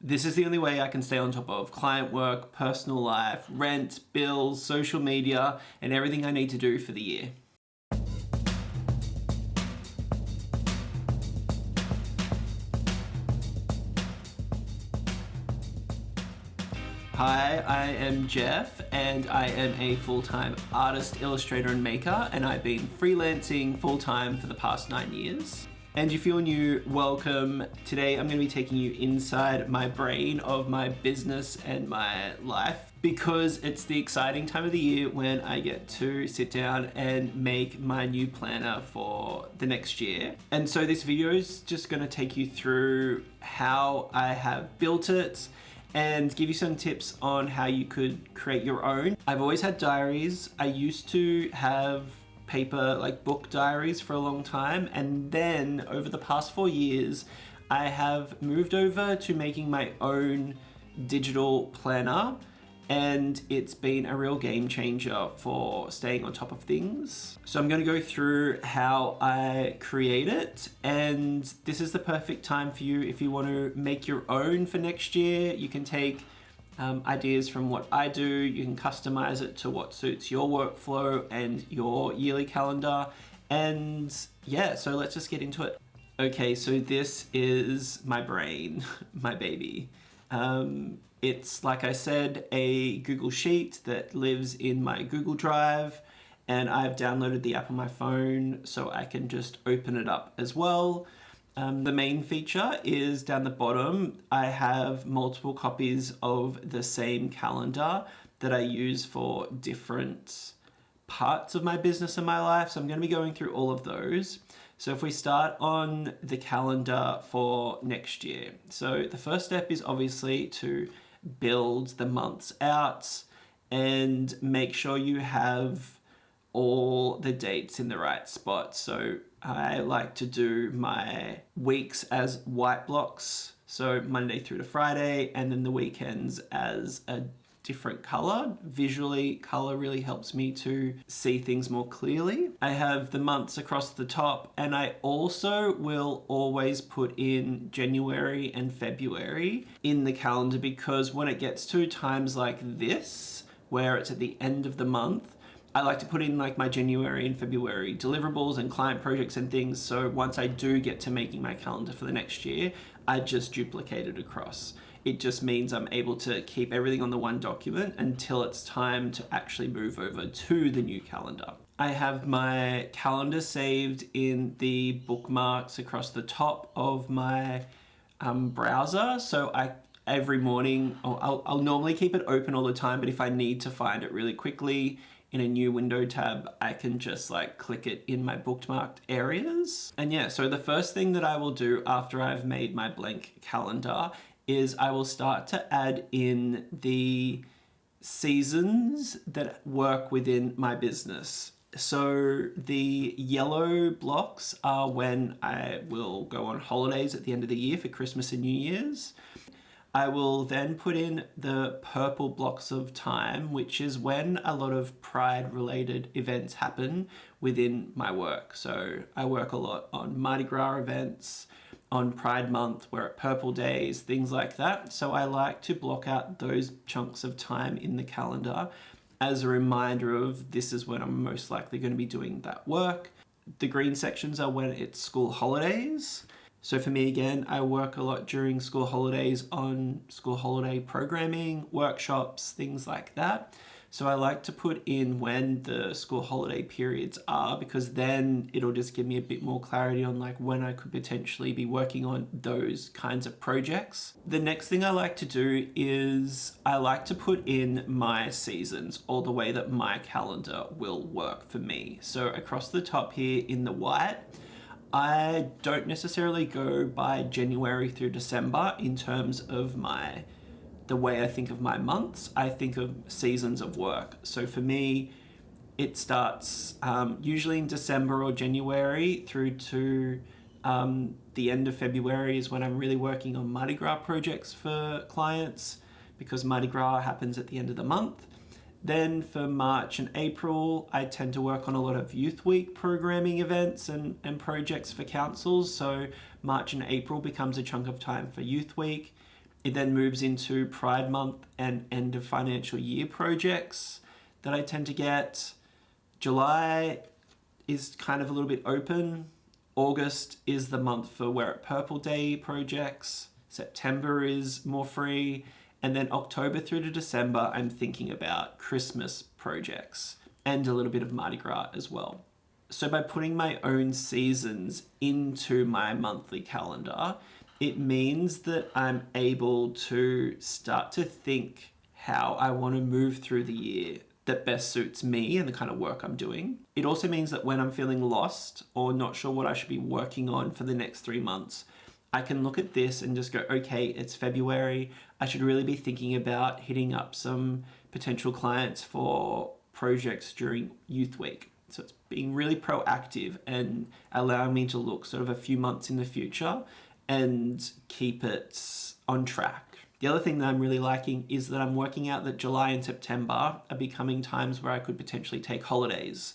This is the only way I can stay on top of client work, personal life, rent, bills, social media, and everything I need to do for the year. Hi, I am Jeff, and I am a full-time artist, illustrator, and maker, and I've been freelancing full-time for the past 9 years. And if you're new, welcome. Today I'm going to be taking you inside my brain of my business and my life, because it's the exciting time of the year when I get to sit down and make my new planner for the next year. And so this video is just going to take you through how I have built it and give you some tips on how you could create your own. I've always had diaries. I used to have paper, like book diaries, for a long time, and then over the past 4 years I have moved over to making my own digital planner, and it's been a real game changer for staying on top of things. So I'm going to go through how I create it, and this is the perfect time for you if you want to make your own for next year. You can take ideas from what I do, you can customize it to what suits your workflow and your yearly calendar. And yeah, so let's just get into it. Okay, so this is my brain, my baby. It's, like I said, a Google Sheet that lives in my Google Drive, and I've downloaded the app on my phone so I can just open it up as well. The main feature is down the bottom. I have multiple copies of the same calendar that I use for different parts of my business and my life. So I'm going to be going through all of those. So if we start on the calendar for next year. So the first step is obviously to build the months out and make sure you have all the dates in the right spot. So I like to do my weeks as white blocks, so Monday through to Friday, and then the weekends as a different color. Visually, color really helps me to see things more clearly. I have the months across the top, and I also will always put in January and February in the calendar, because when it gets to times like this, where it's at the end of the month, I like to put in like my January and February deliverables and client projects and things. So once I do get to making my calendar for the next year, I just duplicate it across. It just means I'm able to keep everything on the one document until it's time to actually move over to the new calendar. I have my calendar saved in the bookmarks across the top of my browser. So every morning, I'll normally keep it open all the time, but if I need to find it really quickly in a new window tab, I can just like click it in my bookmarked areas. And yeah, so the first thing that I will do after I've made my blank calendar is I will start to add in the seasons that work within my business. So the yellow blocks are when I will go on holidays at the end of the year for Christmas and New Year's. I will then put in the purple blocks of time, which is when a lot of Pride related events happen within my work. So I work a lot on Mardi Gras events, on Pride Month, we're at Purple Days, things like that. So I like to block out those chunks of time in the calendar as a reminder of this is when I'm most likely going to be doing that work. The green sections are when it's school holidays. So for me, again, I work a lot during school holidays on school holiday programming, workshops, things like that. So I like to put in when the school holiday periods are, because then it'll just give me a bit more clarity on like when I could potentially be working on those kinds of projects. The next thing I like to do is I like to put in my seasons, or the way that my calendar will work for me. So across the top here in the white, I don't necessarily go by January through December in terms of the way I think of my months. I think of seasons of work. So for me, it starts usually in December or January through to the end of February is when I'm really working on Mardi Gras projects for clients, because Mardi Gras happens at the end of the month. Then for March and April, I tend to work on a lot of Youth Week programming events and projects for councils. So March and April becomes a chunk of time for Youth Week. It then moves into Pride Month and end of financial year projects that I tend to get. July is kind of a little bit open. August is the month for Wear It Purple Day projects. September is more free. And then October through to December, I'm thinking about Christmas projects and a little bit of Mardi Gras as well. So by putting my own seasons into my monthly calendar, it means that I'm able to start to think how I want to move through the year that best suits me and the kind of work I'm doing. It also means that when I'm feeling lost or not sure what I should be working on for the next 3 months, I can look at this and just go, okay, it's February. I should really be thinking about hitting up some potential clients for projects during Youth Week. So it's being really proactive and allowing me to look sort of a few months in the future and keep it on track. The other thing that I'm really liking is that I'm working out that July and September are becoming times where I could potentially take holidays.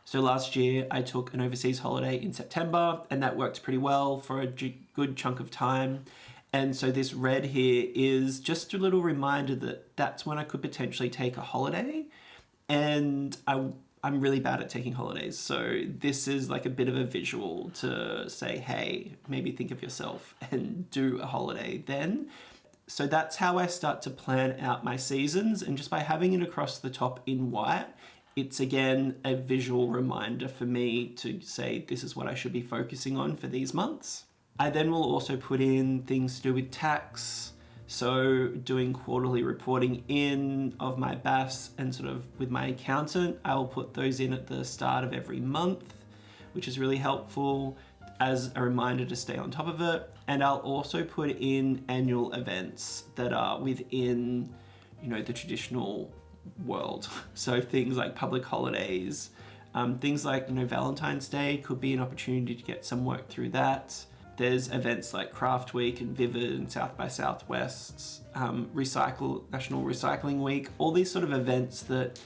So last year I took an overseas holiday in September and that worked pretty well for a good chunk of time. And so this red here is just a little reminder that that's when I could potentially take a holiday. And I'm really bad at taking holidays. So this is like a bit of a visual to say, hey, maybe think of yourself and do a holiday then. So that's how I start to plan out my seasons. And just by having it across the top in white, it's again a visual reminder for me to say this is what I should be focusing on for these months. I then will also put in things to do with tax. So doing quarterly reporting in of my BAS and sort of with my accountant, I'll put those in at the start of every month, which is really helpful as a reminder to stay on top of it. And I'll also put in annual events that are within, the traditional world. So things like public holidays, things like, Valentine's Day could be an opportunity to get some work through that. There's events like Craft Week and Vivid and South by Southwest, National Recycling Week, all these sort of events that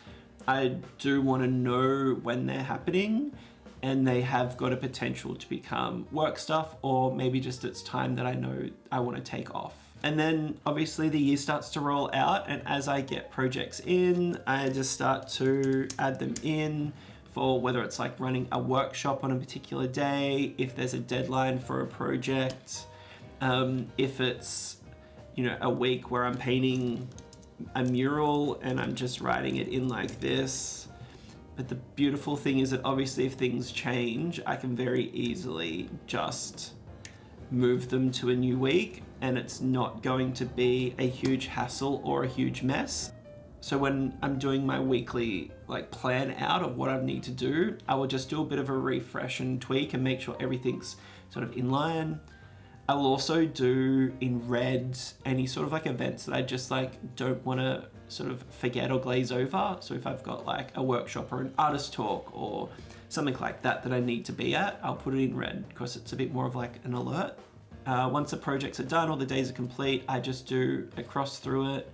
I do want to know when they're happening and they have got a potential to become work stuff, or maybe just it's time that I know I want to take off. And then obviously the year starts to roll out, and as I get projects in, I just start to add them in for whether it's like running a workshop on a particular day, if there's a deadline for a project, if it's, a week where I'm painting a mural and I'm just writing it in like this. But the beautiful thing is that obviously if things change, I can very easily just move them to a new week and it's not going to be a huge hassle or a huge mess. So when I'm doing my weekly plan out of what I need to do, I will just do a bit of a refresh and tweak and make sure everything's sort of in line. I will also do in red any sort of events that I just don't want to sort of forget or glaze over. So if I've got a workshop or an artist talk or something like that I need to be at, I'll put it in red because it's a bit more of an alert. Once the projects are done or the days are complete, I just do a cross through it.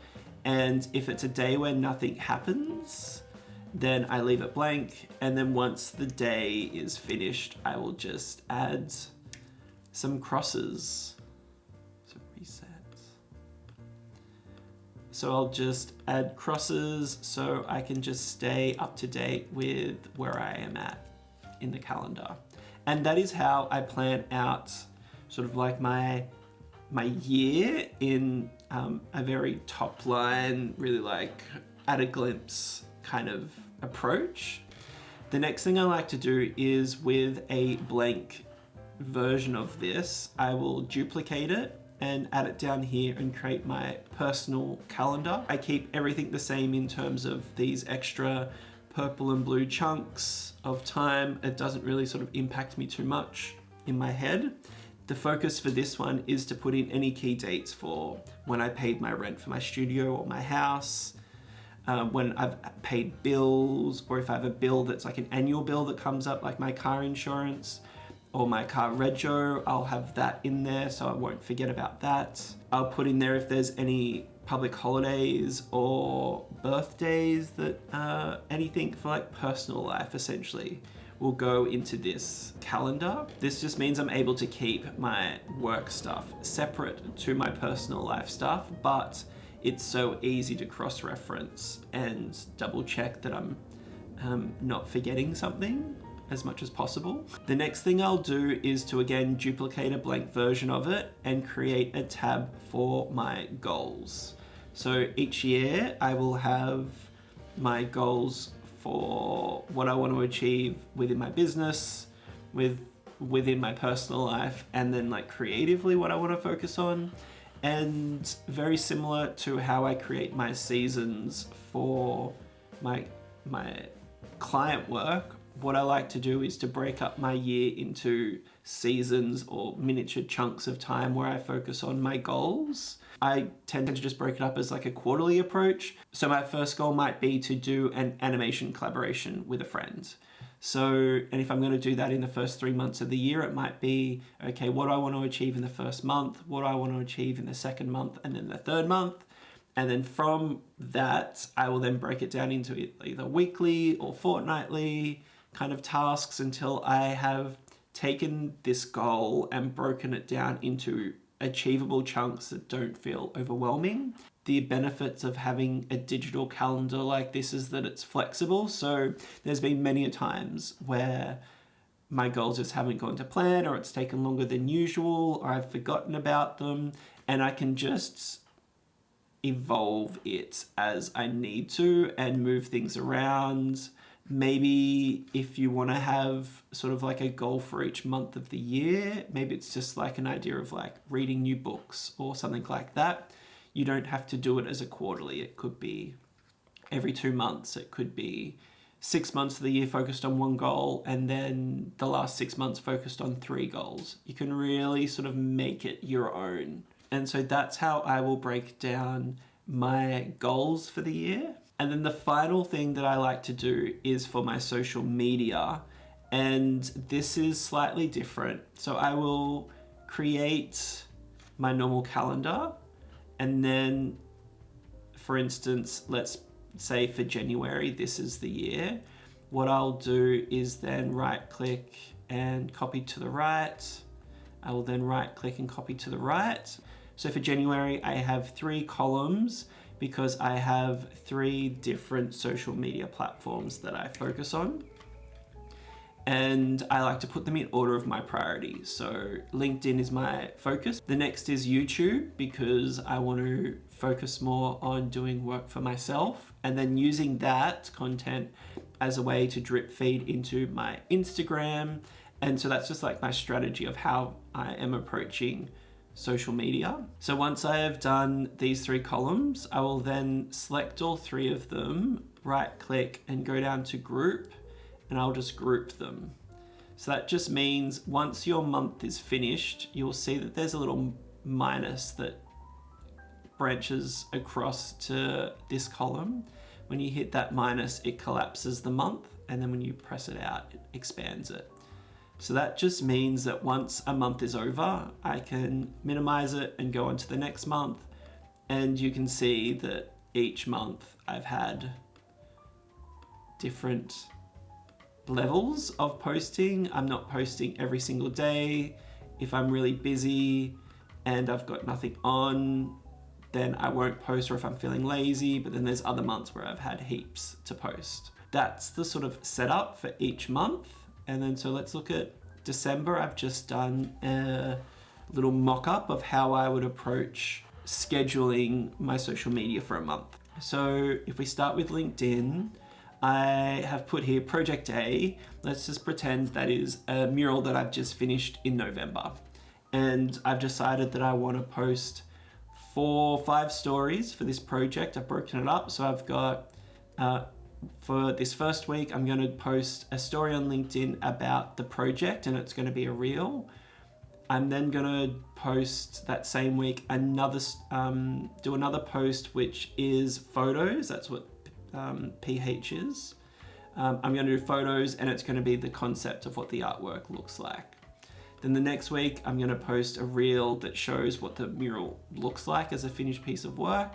And if it's a day where nothing happens, then I leave it blank. And then once the day is finished, I will just add some crosses. So reset. So I'll just add crosses so I can just stay up to date with where I am at in the calendar. And that is how I plan out sort of my year in a very top line, really at a glimpse kind of approach. The next thing I like to do is with a blank version of this, I will duplicate it and add it down here and create my personal calendar. I keep everything the same in terms of these extra purple and blue chunks of time. It doesn't really sort of impact me too much in my head. The focus for this one is to put in any key dates for when I paid my rent for my studio or my house, when I've paid bills, or if I have a bill that's an annual bill that comes up, like my car insurance or my car rego, I'll have that in there so I won't forget about that. I'll put in there if there's any public holidays or birthdays that anything for personal life essentially, will go into this calendar. This just means I'm able to keep my work stuff separate to my personal life stuff, but it's so easy to cross-reference and double check that I'm not forgetting something as much as possible. The next thing I'll do is to again duplicate a blank version of it and create a tab for my goals. So each year I will have my goals for what I want to achieve within my business, within my personal life, and then like creatively what I want to focus on. And very similar to how I create my seasons for my client work, what I like to do is to break up my year into seasons or miniature chunks of time where I focus on my goals. I tend to just break it up as like a quarterly approach. So my first goal might be to do an animation collaboration with a friend. So, and if I'm going to do that in the first 3 months of the year, it might be, okay, what do I want to achieve in the first month? What do I want to achieve in the second month? And then the third month? And then from that, I will then break it down into either weekly or fortnightly kind of tasks until I have taken this goal and broken it down into achievable chunks that don't feel overwhelming. The benefits of having a digital calendar like this is that it's flexible. So there's been many a times where my goals just haven't gone to plan, or it's taken longer than usual, or I've forgotten about them, and I can just evolve it as I need to and move things around. Maybe if you want to have sort of like a goal for each month of the year, maybe it's just like an idea of like reading new books or something like that. You don't have to do it as a quarterly. It could be every 2 months. It could be 6 months of the year focused on one goal, and then the last 6 months focused on 3 goals. You can really sort of make it your own. And so that's how I will break down my goals for the year. And then the final thing that I like to do is for my social media. And this is slightly different. So I will create my normal calendar. And then, for instance, let's say for January, this is the year. What I'll do is then right click and copy to the right. I will then right click and copy to the right. So for January, I have 3 columns because I have 3 different social media platforms that I focus on. And I like to put them in order of my priority. So LinkedIn is my focus. The next is YouTube because I want to focus more on doing work for myself, and then using that content as a way to drip feed into my Instagram. And so that's just like my strategy of how I am approaching social media. So once I have done these 3 columns, I will then select all 3 of them, right click and go down to group, and I'll just group them. So that just means once your month is finished, you'll see that there's a little minus that branches across to this column. When you hit that minus, it collapses the month, and then when you press it out, it expands it. So that just means that once a month is over, I can minimize it and go on to the next month. And you can see that each month I've had different levels of posting. I'm not posting every single day. If I'm really busy and I've got nothing on, then I won't post, or if I'm feeling lazy, but then there's other months where I've had heaps to post. That's the sort of setup for each month. And then so let's look at December. I've just done a little mock-up of how I would approach scheduling my social media for a month. So if we start with LinkedIn, I have put here Project A. Let's just pretend that is a mural that I've just finished in November. And I've decided that I want to post 4 or 5 stories for this project. I've broken it up. So I've got, for this first week, I'm going to post a story on LinkedIn about the project, and it's going to be a reel. I'm then going to post that same week do another post, which is photos. That's what PH is. I'm going to do photos, and it's going to be the concept of what the artwork looks like. Then the next week, I'm going to post a reel that shows what the mural looks like as a finished piece of work,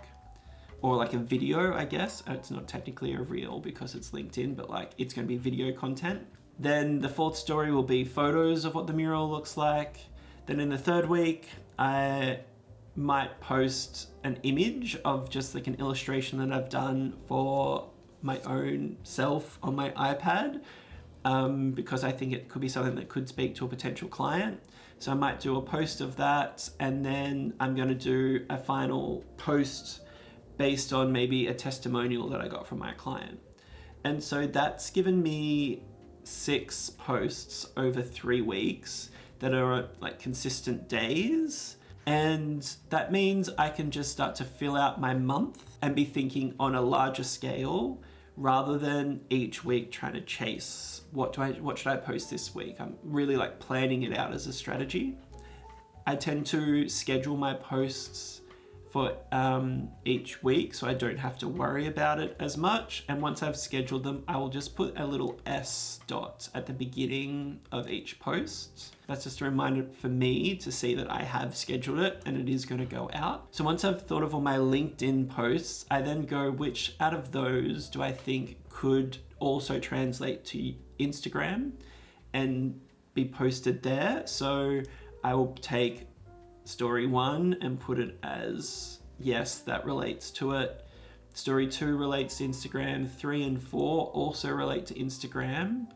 or like a video, I guess. It's not technically a reel because it's LinkedIn, but like it's going to be video content. Then the fourth story will be photos of what the mural looks like. Then in the third week, I might post an image of just like an illustration that I've done for my own self on my iPad, because I think it could be something that could speak to a potential client. So I might do a post of that, and then I'm going to do a final post based on maybe a testimonial that I got from my client. And so that's given me 6 posts over 3 weeks that are like consistent days. And that means I can just start to fill out my month and be thinking on a larger scale rather than each week trying to chase what should I post this week. I'm really like planning it out as a strategy. I tend to schedule my posts for each week so I don't have to worry about it as much. And once I've scheduled them, I will just put a little S dot at the beginning of each post. That's just a reminder for me to see that I have scheduled it and it is going to go out. So once I've thought of all my LinkedIn posts, I then go, which out of those do I think could also translate to Instagram and be posted there? So I will take story 1 and put it as, yes, that relates to it. Story 2 relates to Instagram. 3 and 4 also relate to Instagram.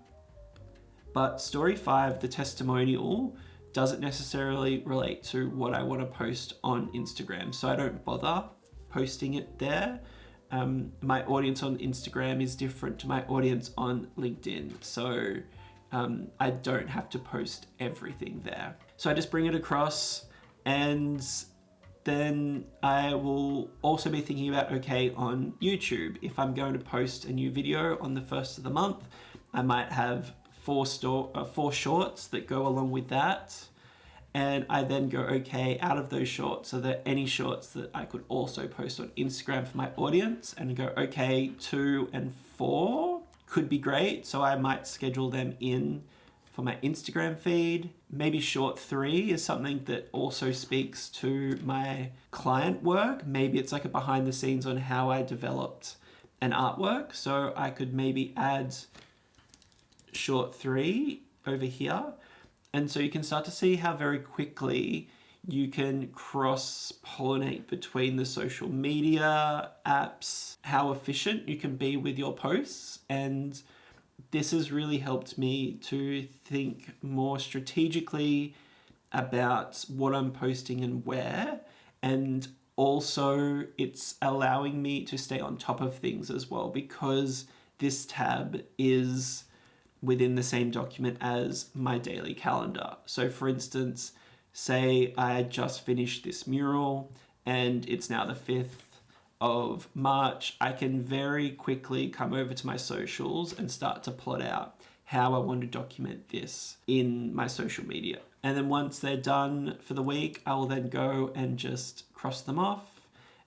But story 5, the testimonial, doesn't necessarily relate to what I want to post on Instagram. So I don't bother posting it there. My audience on Instagram is different to my audience on LinkedIn. So I don't have to post everything there. So I just bring it across, and then I will also be thinking about, okay, on YouTube, if I'm going to post a new video on the first of the month, I might have 4 shorts that go along with that. And I then go, okay, out of those shorts, are there any shorts that I could also post on Instagram for my audience? And go, okay, 2 and 4 could be great. So I might schedule them in for my Instagram feed. Maybe short 3 is something that also speaks to my client work. Maybe it's like a behind the scenes on how I developed an artwork. So I could maybe add short 3 over here. And so you can start to see how very quickly you can cross-pollinate between the social media apps, how efficient you can be with your posts. And this has really helped me to think more strategically about what I'm posting and where. And also it's allowing me to stay on top of things as well, because this tab is within the same document as my daily calendar. So for instance, say I just finished this mural and it's now the 5th of March, I can very quickly come over to my socials and start to plot out how I want to document this in my social media. And then once they're done for the week, I will then go and just cross them off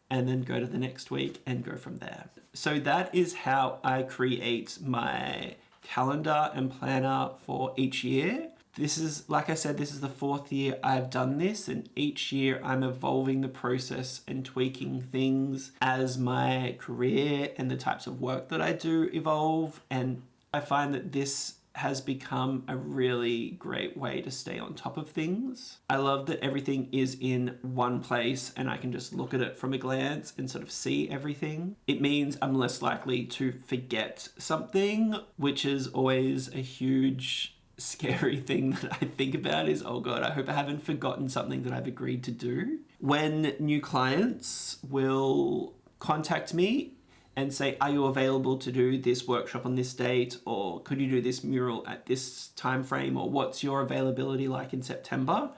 and then go to the next week and go from there. So that is how I create my calendar and planner for each year. This is, like I said, this is the 4th year I've done this, and each year I'm evolving the process and tweaking things as my career and the types of work that I do evolve. And I find that this has become a really great way to stay on top of things. I love that everything is in one place and I can just look at it from a glance and sort of see everything. It means I'm less likely to forget something, which is always a huge scary thing that I think about is, oh God, I hope I haven't forgotten something that I've agreed to do. When new clients will contact me and say, are you available to do this workshop on this date? Or could you do this mural at this time frame? Or what's your availability like in September?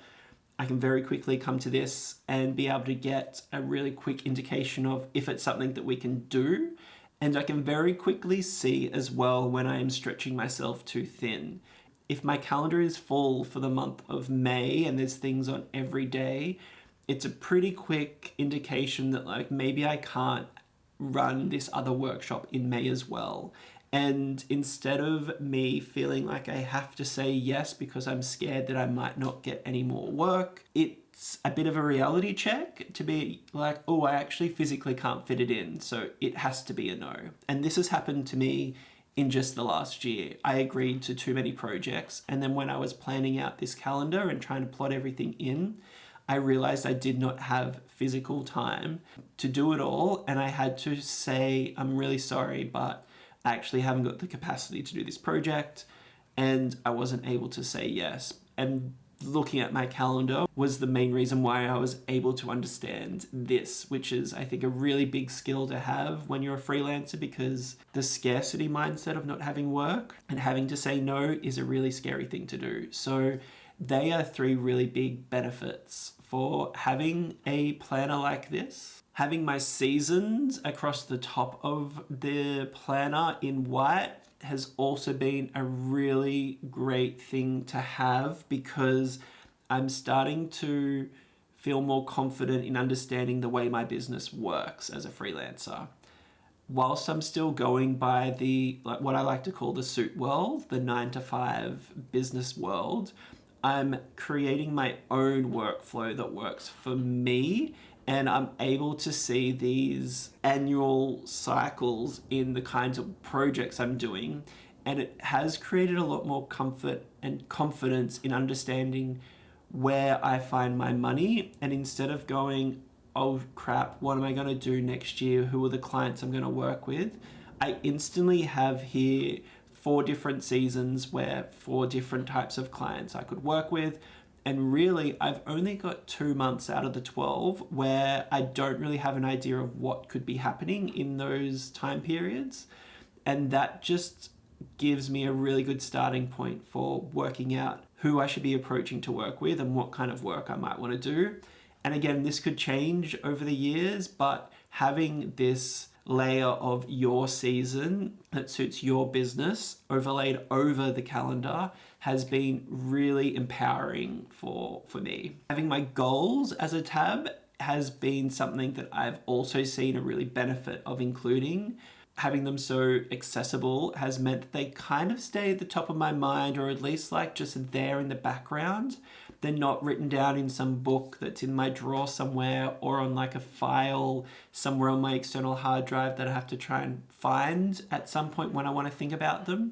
I can very quickly come to this and be able to get a really quick indication of if it's something that we can do. And I can very quickly see as well when I am stretching myself too thin. If my calendar is full for the month of May and there's things on every day, it's a pretty quick indication that like maybe I can't run this other workshop in May as well. And instead of me feeling like I have to say yes because I'm scared that I might not get any more work, it's a bit of a reality check to be like, oh, I actually physically can't fit it in, so it has to be a no. And this has happened to me in just the last year. I agreed to too many projects. And then when I was planning out this calendar and trying to plot everything in, I realized I did not have physical time to do it all. And I had to say, I'm really sorry, but I actually haven't got the capacity to do this project. And I wasn't able to say yes. And looking at my calendar was the main reason why I was able to understand this, which is, I think, a really big skill to have when you're a freelancer, because the scarcity mindset of not having work and having to say no is a really scary thing to do. So they are 3 really big benefits for having a planner like this. Having my seasons across the top of the planner in white has also been a really great thing to have, because I'm starting to feel more confident in understanding the way my business works as a freelancer. Whilst I'm still going by what I like to call the suit world, the 9-to-5 business world, I'm creating my own workflow that works for me. And I'm able to see these annual cycles in the kinds of projects I'm doing. And it has created a lot more comfort and confidence in understanding where I find my money. And instead of going, oh crap, what am I going to do next year? Who are the clients I'm going to work with? I instantly have here 4 different seasons where 4 different types of clients I could work with. And really, I've only got 2 months out of the 12 where I don't really have an idea of what could be happening in those time periods. And that just gives me a really good starting point for working out who I should be approaching to work with and what kind of work I might want to do. And again, this could change over the years, but having this layer of your season that suits your business overlaid over the calendar has been really empowering for me. Having my goals as a tab has been something that I've also seen a really benefit of including. Having them so accessible has meant that they kind of stay at the top of my mind, or at least like just there in the background. They're not written down in some book that's in my drawer somewhere or on like a file somewhere on my external hard drive that I have to try and find at some point when I want to think about them.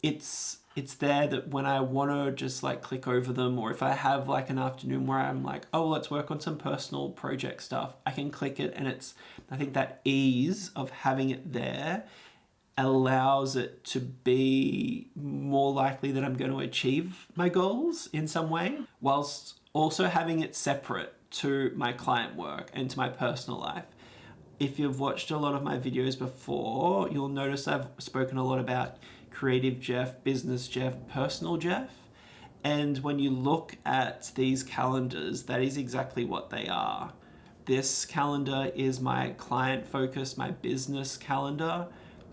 It's there that when I want to just like click over them, or if I have like an afternoon where I'm like, oh, let's work on some personal project stuff, I can click it. And I think that ease of having it there allows it to be more likely that I'm going to achieve my goals in some way, whilst also having it separate to my client work and to my personal life. If you've watched a lot of my videos before, you'll notice I've spoken a lot about creative Jeff, business Jeff, personal Jeff. And when you look at these calendars, that is exactly what they are. This calendar is my client focus, my business calendar.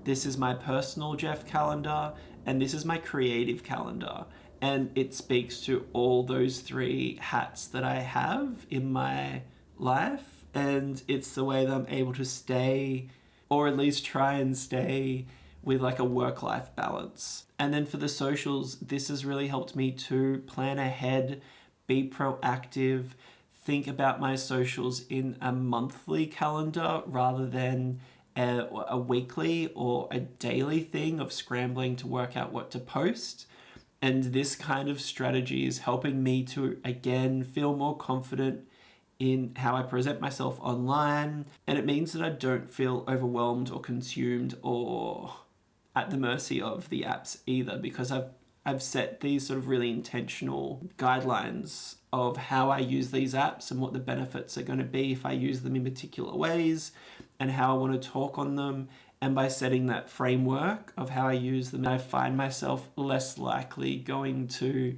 This is my personal Jeff calendar, and this is my creative calendar. And it speaks to all those 3 hats that I have in my life. And it's the way that I'm able to stay, or at least try and stay, with like a work-life balance. And then for the socials, this has really helped me to plan ahead, be proactive, think about my socials in a monthly calendar rather than a weekly or a daily thing of scrambling to work out what to post. And this kind of strategy is helping me to, again, feel more confident in how I present myself online. And it means that I don't feel overwhelmed or consumed or at the mercy of the apps either, because I've set these sort of really intentional guidelines of how I use these apps and what the benefits are going to be if I use them in particular ways, and how I want to talk on them. And by setting that framework of how I use them, I find myself less likely going to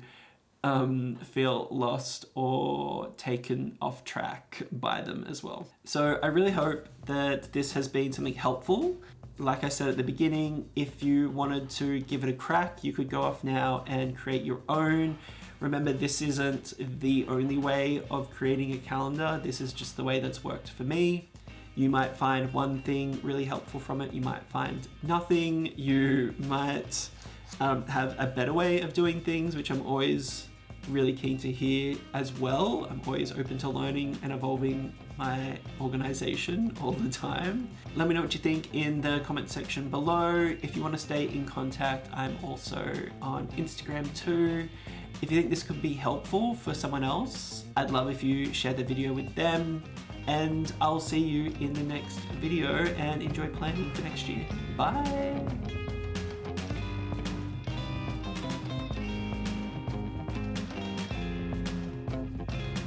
feel lost or taken off track by them as well. So I really hope that this has been something helpful. Like I said at the beginning, if you wanted to give it a crack, you could go off now and create your own. Remember, this isn't the only way of creating a calendar. This is just the way that's worked for me. You might find one thing really helpful from it. You might find nothing. You might have a better way of doing things, which I'm always really keen to hear as well. I'm always open to learning and evolving my organization all the time. Let me know what you think in the comment section below. If you want to stay in contact, I'm also on Instagram too. If you think this could be helpful for someone else, I'd love if you share the video with them. And I'll see you in the next video, and enjoy planning for next year. Bye.